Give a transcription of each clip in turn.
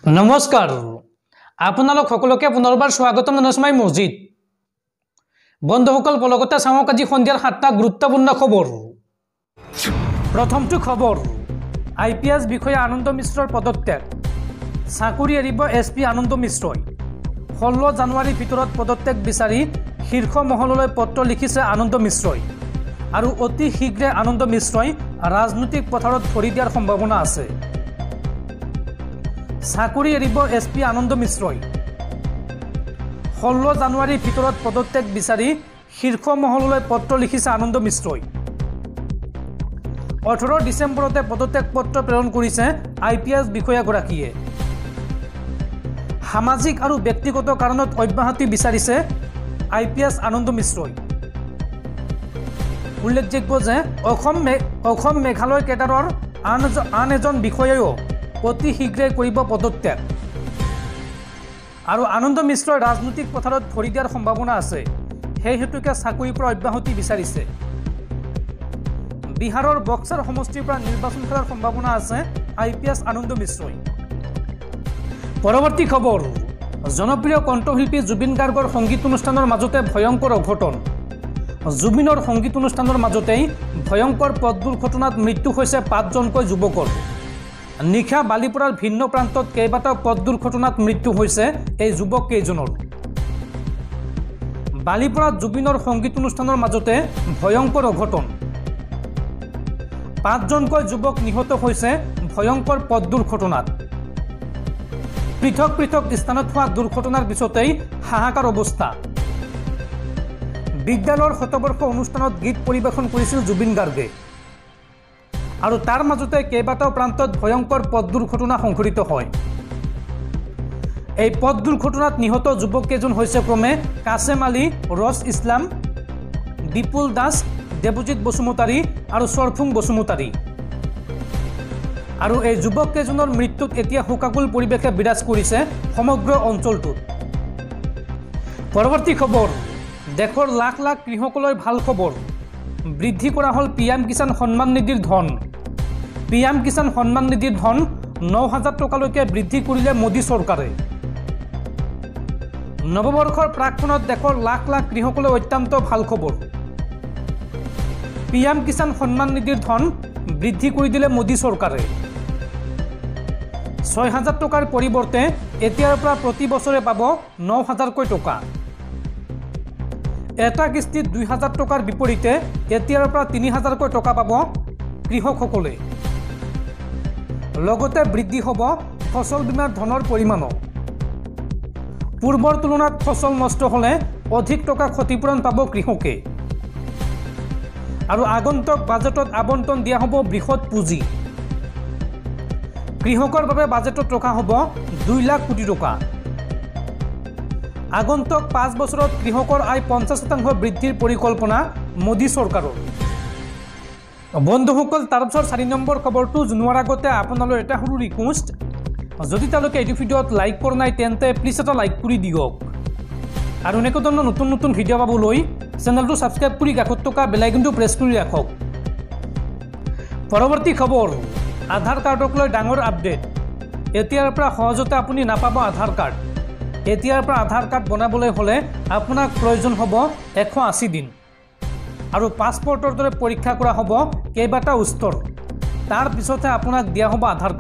নমস্কাৰ আপোনালোক সকলোকে পুনৰবাৰ স্বাগতম জনাইছো মছজিদ বন্ধুসকল বলগতে চাওক আজি সন্ধিয়াৰ 7টা গুৰুত্বপূৰ্ণ খবৰ প্ৰথমটো খবৰ আইপিএছ বিষয়া আনন্দ মিশ্ৰৰ পদত্যাগ চাকৰি এৰিব এছপি আনন্দ মিশ্ৰই 16 জানুৱাৰীৰ ভিতৰত পদত্যাগ বিচাৰি শীৰ্ষ মহললৈ পত্ৰ লিখিছে আনন্দ মিশ্ৰই আৰু অতি শীঘ্ৰে আনন্দ মিশ্ৰই ৰাজনৈতিক পথাৰত ভৰি দিয়াৰ সম্ভাৱনা আছে চাকৰি এৰিব এছপি আনন্দ মিশ্ৰই 16 জানুৱাৰীৰ ভিতৰত পদত্যাগ বিচাৰি শীৰ্ষ মহললৈ পত্ৰ লিখিছে আনন্দ মিশ্ৰই 18 ডিচেম্বৰতে পদত্যাগ পত্ৰ প্ৰেৰণ কৰিছে আইপিএছ বিষয়াগৰাকীয়ে সামাজিক আৰু ব্যক্তিগত কাৰণত অব্যাহতি বিচাৰিছে আইপিএছ আনন্দ মিশ্ৰই উল্লেখযোগ্য যে অসম মেঘালয় কেডাৰৰ আন এজন বিষয়াও অতি শীঘ্ৰে কৰিব পদত্যাগ আৰু আনন্দ মিশ্ৰই ৰাজনৈতিক পথাৰত ভৰি দিয়াৰ সম্ভাৱনা আছে সেই হেতুকে চাকৰিৰ পৰা অব্যাহতি বিচাৰিছে বিহাৰৰ বক্সাৰ সমষ্টিৰ পৰা নিৰ্বাচন কৰাৰ সম্ভাৱনা আছে আইপিএছ আনন্দ মিশ্ৰই পৰৱৰ্তী খবৰ জনপ্ৰিয় কণ্ঠশিল্পী জুবিন গাৰ্গৰ সংগীত অনুষ্ঠানৰ মাজতে ভয়ংকৰ অঘটন জুবিনৰ সংগীত অনুষ্ঠানৰ মাজতেই ভয়ংকৰ পথ দুৰ্ঘটনাত মৃত্যু হৈছে 5জনকৈ যুৱকৰ নিশা বালিপৰাৰ ভিন্ন প্ৰান্তত কেইবাটাও পথ দুৰ্ঘটনাত মৃত্যু হৈছে এই যুৱক কেইজনৰ বালিপৰাত জুবিনৰ সংগীত অনুষ্ঠানৰ মাজতে ভয়ংকৰ অঘটন 5জনকৈ যুৱক নিহত হৈছে ভয়ংকৰ পথ দুৰ্ঘটনাত পৃথক পৃথক স্থানত হোৱা দুৰ্ঘটনাৰ পিছতেই হাহাকাৰ অৱস্থা বিদ্যালয়ৰ শতবৰ্ষ অনুষ্ঠানত গীত পৰিৱেশন কৰিছিল জুবিন গাৰ্গে আৰু তাৰ মাজতে কেইবাটাও প্ৰান্তত ভয়ংকৰ পথ দুৰ্ঘটনা সংঘটিত হয় এই পথ দুৰ্ঘটনাত নিহত যুৱক কেইজন হৈছে ক্ৰমে কাছেম আলী ৰছ ইছলাম বিপুল দাস দেৱজিৎ বসুমতাৰী আৰু সৰফুং বসুমতাৰী আৰু এই যুৱক কেইজনৰ মৃত্যুত এতিয়া শোকাকুল পৰিৱেশে বিৰাজ কৰিছে সমগ্ৰ অঞ্চলটোত পৰৱৰ্তী খবৰ দেশৰ লাখ লাখ কৃষকলৈ ভাল খবৰ বৃদ্ধি কৰা হল পিএম কিষাণ সন্মান নিধিৰ ধন পিএম কিষাণ সন্মান নিধিৰ ধন 9000 টকালৈকে বৃদ্ধি কৰিলে মোদী চৰকাৰে নৱবৰ্ষৰ প্ৰাকখনত দেশৰ লাখ লাখ কৃষকলৈ অত্যন্ত ভাল খবৰ পিএম কিষাণ সন্মান নিধিৰ ধন বৃদ্ধি কৰি দিলে মোদী চৰকাৰে 6000 টকাৰ পৰিৱৰ্তে এতিয়াৰ পৰা প্ৰতি বছৰে পাব 9000কৈ টকা এটা কিস্তিত 2000 টকাৰ বিপৰীতে এতিয়াৰ পৰা 3000কৈ টকা পাব কৃষকসকলে লগতে বৃদ্ধি হ'ব ফসল বীমাৰ ধনৰ পৰিমাণো পূৰ্বৰ তুলনাত ফসল নষ্ট হ'লে অধিক টকা ক্ষতিপূৰণ পাব কৃষকে আৰু আগন্তুক বাজেটত আবণ্টন দিয়া হ'ব বৃহৎ পুঁজি কৃষকৰ বাবে বাজেটত ৰখা হ'ব 2 লাখ কোটি টকা আগন্তুক 5 বছৰত কৃষকৰ আয় 50% বৃদ্ধিৰ পৰিকল্পনা মোদী চৰকাৰৰ বন্ধুসকল তাৰপিছত 4 নম্বৰ খবৰটো জনোৱাৰ আগতে আপোনালোকৰ এটা সৰু ৰিকুৱেষ্ট যদি তেওঁলোকে এই ভিডিঅ'ত লাইক কৰা নাই তেন্তে প্লিজ এটা লাইক কৰি দিয়ক আৰু এনেকুৱা ধৰণৰ নতুন নতুন ভিডিঅ' পাবলৈ চেনেলটো সাবস্ক্ৰাইব কৰি কাষত থকা বেল আইকনটো প্ৰেছ কৰি ৰাখক পৰৱৰ্তী খবৰ আধাৰ কাৰ্ডক লৈ ডাঙৰ আপডেট এতিয়াৰ পৰা সহজতে আপুনি নাপাব আধাৰ কাৰ্ড এতিয়াৰ পৰা আধাৰ কাৰ্ড বনাবলৈ হ'লে আপোনাক প্ৰয়োজন হ'ব 180 দিন আৰু পাছপৰ্টৰ দৰে পৰীক্ষা কৰা হ'ব কেইবাটাও স্তৰ তাৰ পিছতহে আপোনাক দিয়া হ'ব আধাৰ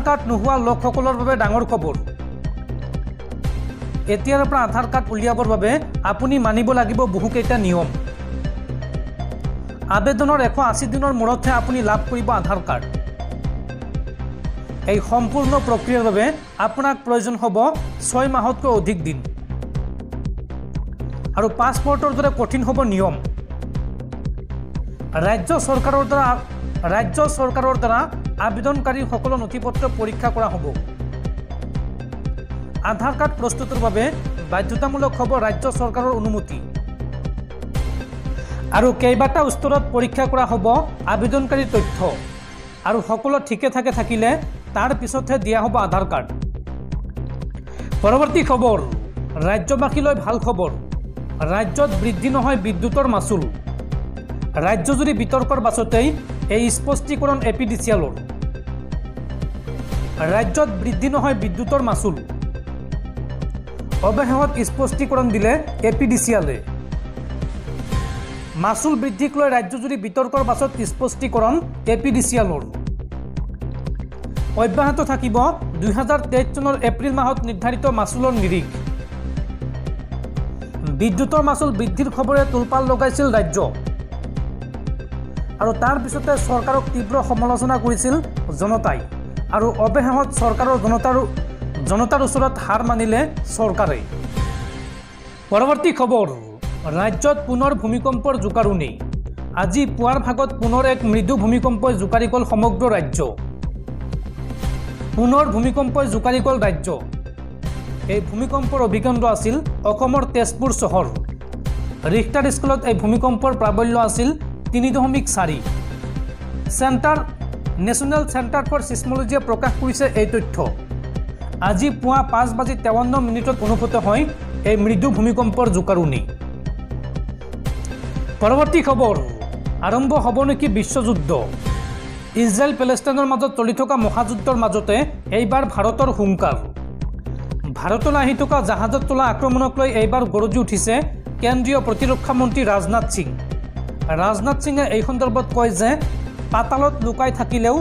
কাৰ্ড নোহোৱা লোকসকলৰ বাবে ডাঙৰ খবৰ এতিয়াৰ পৰা আধাৰ কাৰ্ড উলিয়াবৰ বাবে আপুনি মানিব লাগিব বহুকেইটা নিয়ম আবেদনৰ 180 দিনৰ মূৰতহে আপুনি লাভ কৰিব আধাৰ কাৰ্ড এই সম্পূৰ্ণ প্ৰক্ৰিয়াৰ বাবে আপোনাক প্ৰয়োজন হ'ব 6 মাহতকৈ অধিক দিন আৰু পাছপৰ্টৰ দৰে কঠিন হ'ব নিয়ম ৰাজ্য চৰকাৰৰ দ্বাৰা আবেদনকাৰীৰ সকলো নথিপত্ৰ পৰীক্ষা কৰা হ'ব আধাৰ কাৰ্ড প্ৰস্তুতৰ বাবে বাধ্যতামূলক হ'ব ৰাজ্য চৰকাৰৰ অনুমতি আৰু কেইবাটাও স্তৰত পৰীক্ষা কৰা হ'ব আবেদনকাৰীৰ তথ্য আৰু সকলো ঠিকে থাকিলে তাৰ পিছতহে দিয়া হ'ব আধাৰ কাৰ্ড পৰৱৰ্তী খবৰ ৰাজ্যবাসীলৈ ভাল খবৰ ৰাজ্যত বৃদ্ধি নহয় বিদ্যুতৰ মাচুল ৰাজ্যজুৰি বিতৰ্কৰ পাছতেই এই স্পষ্টীকৰণ এপিডিচিএলৰ ৰাজ্যত বৃদ্ধি নহয় বিদ্যুতৰ মাচুল অৱশেষত স্পষ্টীকৰণ দিলে এপিডিচিএলে মাচুল বৃদ্ধিক লৈ ৰাজ্যজুৰি বিতৰ্কৰ পাছত স্পষ্টীকৰণ এপিডিচিএলৰ অব্যাহত থাকিব 2023 চনৰ এপ্ৰিল মাহত নিৰ্ধাৰিত মাচুলৰ নিৰিখ বিদ্যুতৰ মাচুল বৃদ্ধিৰ খবৰে তোলপাল লগাইছিল ৰাজ্য আৰু তাৰ পিছতে চৰকাৰক তীব্ৰ সমালোচনা কৰিছিল জনতাই আৰু অৱশেষত চৰকাৰৰ জনতাৰ ওচৰত হাৰ মানিলে চৰকাৰে পৰৱৰ্তী খবৰ ৰাজ্যত পুনৰ ভূমিকম্পৰ জোকাৰণি আজি পুৱাৰ ভাগত পুনৰ এক মৃদু ভূমিকম্পই জোকাৰি গ'ল সমগ্ৰ ৰাজ্য পুনৰ ভূমিকম্পই জোকাৰি গ'ল ৰাজ্য এই ভূমিকম্পৰ অভিকেন্দ্ৰ আছিল অসমৰ তেজপুৰ চহৰ ৰিক্টাৰ স্কেলত এই ভূমিকম্পৰ প্ৰাবল্য আছিল 3.4 নেশ্যনেল চেণ্টাৰ ফৰ ছিছমলজিয়ে প্ৰকাশ কৰিছে এই তথ্য আজি পুৱা 5:53 অনুভূত হয় এই মৃদু ভূমিকম্পৰ জোকাৰণি পৰৱৰ্তী খবৰ আৰম্ভ হ'ব নেকি বিশ্বযুদ্ধ ইজৰাইল পেলেষ্টাইনৰ মাজত চলি থকা মহাযুদ্ধৰ মাজতে এইবাৰ ভাৰতৰ হুংকাৰ ভাৰতলৈ আহি থকা জাহাজত চলা আক্ৰমণক লৈ এইবাৰ গৰজি উঠিছে কেন্দ্ৰীয় প্ৰতিৰক্ষা মন্ত্ৰী ৰাজনাথ সিঙে এই সন্দৰ্ভত কয় যে পাতালত লুকাই থাকিলেও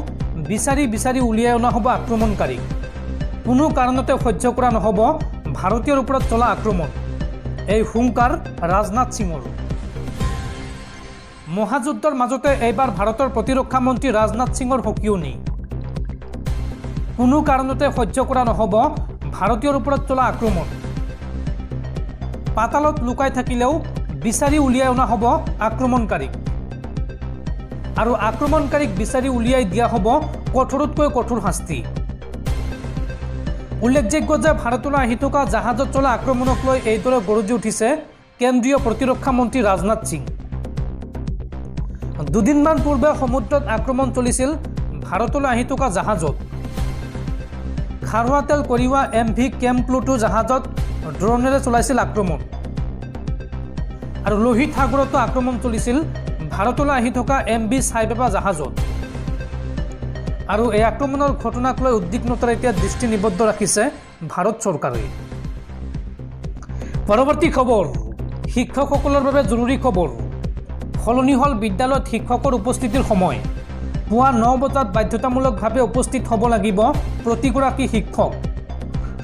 বিচাৰি উলিয়াই অনা হ'ব আক্ৰমণকাৰীক কোনো কাৰণতে সহ্য কৰা নহ'ব ভাৰতীয়ৰ ওপৰত চলা আক্ৰমণ এই হুংকাৰ ৰাজনাথ সিঙৰ মহাযুদ্ধৰ মাজতে এইবাৰ ভাৰতৰ প্ৰতিৰক্ষা মন্ত্ৰী ৰাজনাথ সিঙৰ সকিয়নি কোনো কাৰণতে সহ্য কৰা নহ'ব ভাৰতীয়ৰ ওপৰত চলা আক্ৰমণ পাতালত লুকাই থাকিলেও বিচাৰি উলিয়াই অনা হ'ব আক্ৰমণকাৰীক আৰু আক্ৰমণকাৰীক বিচাৰি উলিয়াই দিয়া হ'ব কঠোৰতকৈ কঠোৰ শাস্তি উল্লেখযোগ্য যে ভাৰতলৈ আহি থকা জাহাজত চলা আক্ৰমণক লৈ এইদৰে গৰজি উঠিছে কেন্দ্ৰীয় প্ৰতিৰক্ষা মন্ত্ৰী ৰাজনাথ সিং দুদিনমান পূৰ্বে সমুদ্ৰত আক্ৰমণ চলিছিল ভাৰতলৈ আহি থকা জাহাজত খাৰুৱা তেল কঢ়িওৱা MV কেম প্লুটো জাহাজত ড্ৰোনেৰে চলাইছিল আক্ৰমণ আৰু লোহিত সাগৰতো আক্ৰমণ চলিছিল ভাৰতলৈ আহি থকা MV চাইবাবা জাহাজত আৰু এই আক্ৰমণৰ ঘটনাক লৈ উদ্বিগ্নতাৰে এতিয়া দৃষ্টি নিবদ্ধ ৰাখিছে ভাৰত চৰকাৰে পৰৱৰ্তী খবৰ শিক্ষকসকলৰ বাবে জৰুৰী খবৰ সলনি হল বিদ্যালয়ত শিক্ষকৰ উপস্থিতিৰ সময় পুৱা 9 বজাত বাধ্যতামূলকভাৱে উপস্থিত হ'ব লাগিব প্ৰতিগৰাকী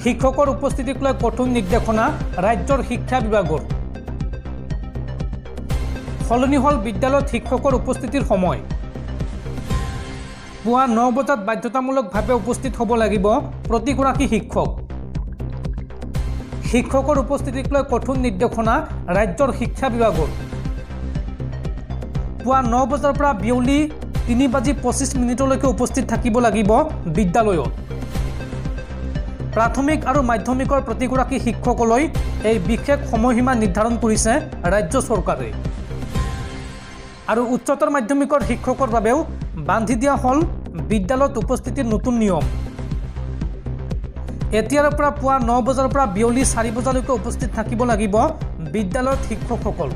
শিক্ষকৰ উপস্থিতিক লৈ কঠোৰ নিৰ্দেশনা ৰাজ্যৰ শিক্ষা বিভাগৰ সলনি হল বিদ্যালয়ত শিক্ষকৰ উপস্থিতিৰ সময় পুৱা 9 বজাত বাধ্যতামূলকভাৱে উপস্থিত হ'ব লাগিব প্ৰতিগৰাকী শিক্ষকৰ উপস্থিতিক লৈ কঠোৰ নিৰ্দেশনা ৰাজ্যৰ শিক্ষা বিভাগৰ পুৱা 9 বজাৰ পৰা বিয়লি 3:25 উপস্থিত থাকিব লাগিব বিদ্যালয়ত প্ৰাথমিক আৰু মাধ্যমিকৰ প্ৰতিগৰাকী শিক্ষকলৈ এই বিশেষ সময়সীমা নিৰ্ধাৰণ কৰিছে ৰাজ্য চৰকাৰে আৰু উচ্চতৰ মাধ্যমিকৰ শিক্ষকৰ বাবেও বান্ধি দিয়া হল বিদ্যালয়ত উপস্থিতিৰ নতুন নিয়ম এতিয়াৰ পৰা পুৱা 9 বজাৰ পৰা বিয়লি 4 বজালৈকে উপস্থিত থাকিব লাগিব বিদ্যালয়ত শিক্ষকসকল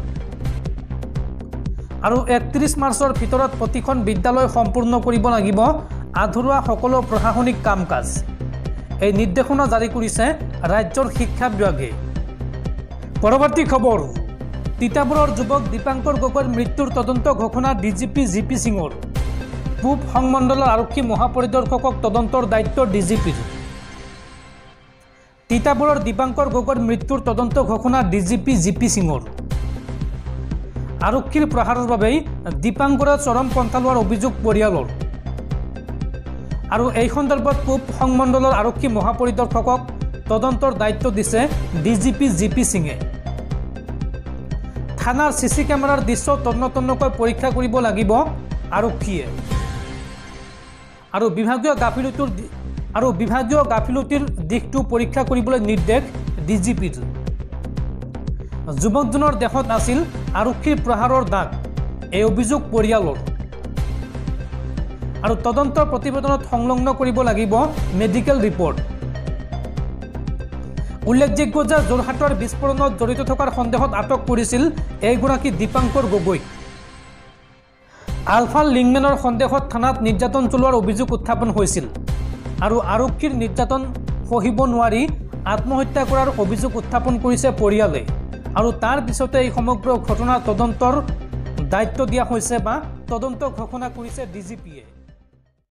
আৰু 31 মাৰ্চৰ ভিতৰত প্ৰতিখন বিদ্যালয় সম্পূৰ্ণ কৰিব লাগিব আধৰুৱা সকলো প্ৰশাসনিক কাম-কাজ এই নিৰ্দেশনা জাৰি কৰিছে ৰাজ্যৰ শিক্ষা বিভাগে পৰৱৰ্তী খবৰ তিতাবৰৰ যুৱক দীপাংকৰ গগৈৰ মৃত্যুৰ তদন্ত ঘোষণা ডিজিপি জিপি সিঙৰ পূব সংমণ্ডলৰ আৰক্ষী মহাপৰিদৰ্শকক তদন্তৰ দায়িত্ব ডিজিপিৰ তিতাবৰৰ দীপাংকৰ গগৈৰ মৃত্যুৰ তদন্ত ঘোষণা ডিজিপি জিপি সিঙৰ আৰক্ষীৰ প্ৰহাৰৰ বাবে দীপাংকৰে চৰম পন্থা লোৱাৰ অভিযোগ পৰিয়ালৰ আৰু এই সন্দৰ্ভত পূব সংমণ্ডলৰ আৰক্ষী মহাপৰিদৰ্শকক তদন্তৰ দায়িত্ব দিছে ডিজিপি জিপি সিঙে থানাৰ সিসি কেমেৰাৰ দৃশ্য তন্নতন্নকৈ পৰীক্ষা কৰিব লাগিব আৰক্ষীয়ে আৰু বিভাগীয় গাফিলতিৰ দিশটো পৰীক্ষা কৰিবলৈ নিৰ্দেশ ডিজিপিৰ যুৱকজনৰ দেহত আছিল আৰক্ষীৰ প্ৰহাৰৰ দাগ এই অভিযোগ পৰিয়ালৰ আৰু তদন্তৰ প্ৰতিবেদনত সংলগ্ন কৰিব লাগিব মেডিকেল ৰিপৰ্ট উল্লেখযোগ্য যে যোৰহাটৰ বিস্ফোৰণত জড়িত থকাৰ সন্দেহত আটক কৰিছিল এইগৰাকী দীপাংকৰ গগৈ আলফা লিংমেনৰ সন্দেহত থানাত নিৰ্যাতন চলোৱাৰ অভিযোগ উত্থাপন হৈছিল আৰু আৰক্ষীৰ নিৰ্যাতন সহিব নোৱাৰি আত্মহত্যা কৰাৰ অভিযোগ উত্থাপন কৰিছে পৰিয়ালে আৰু তাৰ পিছতে এই সমগ্ৰ ঘটনা তদন্তৰ দায়িত্ব দিয়া হৈছে বা তদন্ত ঘোষণা কৰিছে ডিজিপিয়ে।